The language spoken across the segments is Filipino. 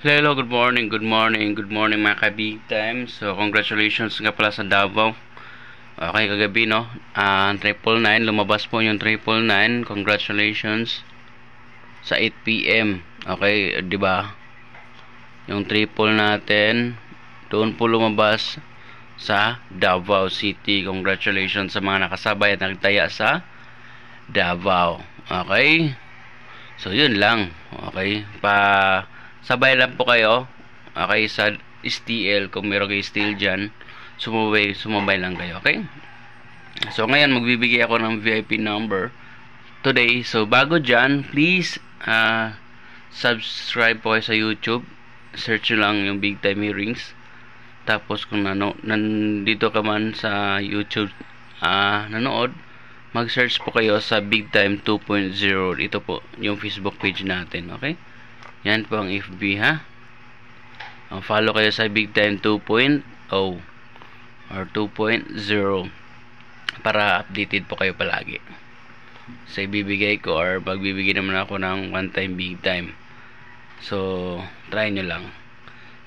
Hello, good morning, mga ka-big time. So, congratulations nga pala sa Davao. Okay, kagabi, no? 999, lumabas po yung 999. Congratulations sa 8 p.m. Okay, di ba? Yung triple natin, doon po lumabas sa Davao City. Congratulations sa mga nakasabay at nagtaya sa Davao. Okay? So, yun lang. Okay? Sabay lang po kayo. Okay, sa STL, kung meron kayo STL dyan, sumabay lang kayo. Okay? So, ngayon, magbibigay ako ng VIP number today. So, bago dyan, please, subscribe po kayo sa YouTube. Search nyo lang yung Big Time Hearings. Tapos, kung nandito ka man sa YouTube nanood, mag-search po kayo sa Big Time 2.0. Ito po, yung Facebook page natin. Okay? Yan po ang FB, ha? Follow kayo sa Big Time 2.0 or 2.0 para updated po kayo palagi. So, ibibigay ko or magbibigay naman ako ng one-time Big Time. So, try nyo lang.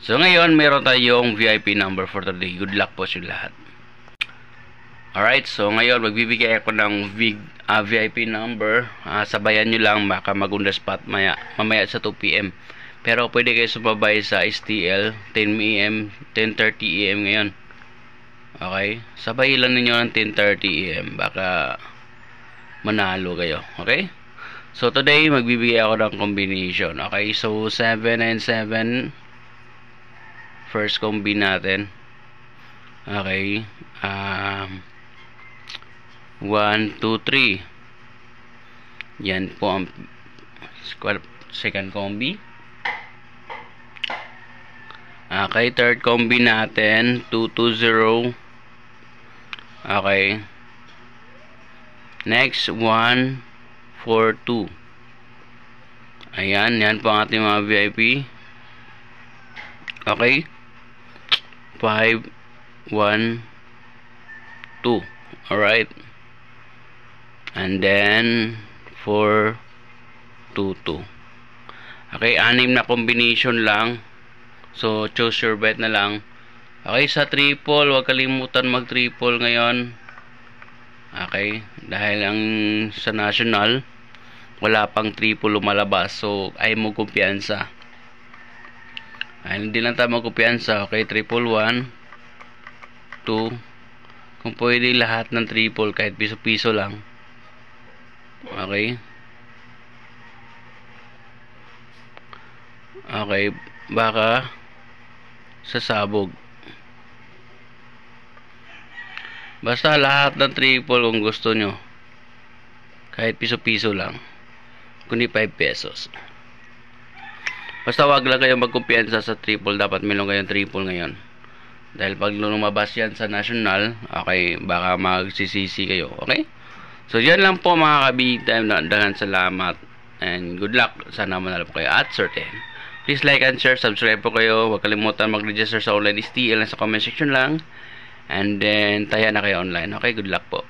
So, ngayon, meron tayong VIP number for today. Good luck po sa lahat. Alright, so ngayon, magbibigay ako ng VIP number. Sabayan nyo lang, baka mag-on the spot mamaya sa 2 p.m. Pero pwede kayo sumabay sa STL 10 a.m. 10:30 a.m. ngayon. Okay? Sabay lang ninyo ng 10:30 a.m. Baka manalo kayo. Okay? So today, magbibigay ako ng combination. Okay? So 7 and 7. First combi natin. Okay? 1, 2, 3. Yan po ang second combi. Okay, third combi natin 2, 2, 0. Okay. Next 1, 4, 2. Ayan, yan po ang ating mga VIP. Okay. 5, 1, 2. Alright. And then 4, 2, 2. Okay, 6 na combination lang. So, choose your bet na lang. Okay, sa triple, huwag kalimutan mag-triple ngayon. Okay, dahil ang sa national, wala pang triple lumalabas. So, ay mo kumpiyansa. Ay, hindi lang tayo magkumpiyansa. Okay, triple 1, 2. Kung pwede lahat ng triple, kahit piso-piso lang. Okay. Okay, baka sasabog. Basta lahat ng triple kung gusto nyo. Kahit piso-piso lang. Kundi 5 pesos. Basta wag lang kayo magkumpiyansa sa triple. Dapat meron kayong triple ngayon. Dahil pag lumabas yan sa national, okay, baka magsisisi kayo. Okay? So, yan lang po mga ka-big time. Dahan salamat. And good luck. Sana manalo po kayo at certain. Please like and share. Subscribe po kayo. Huwag kalimutan mag-register sa online STL sa comment section lang. And then, taya na kayo online. Okay? Good luck po.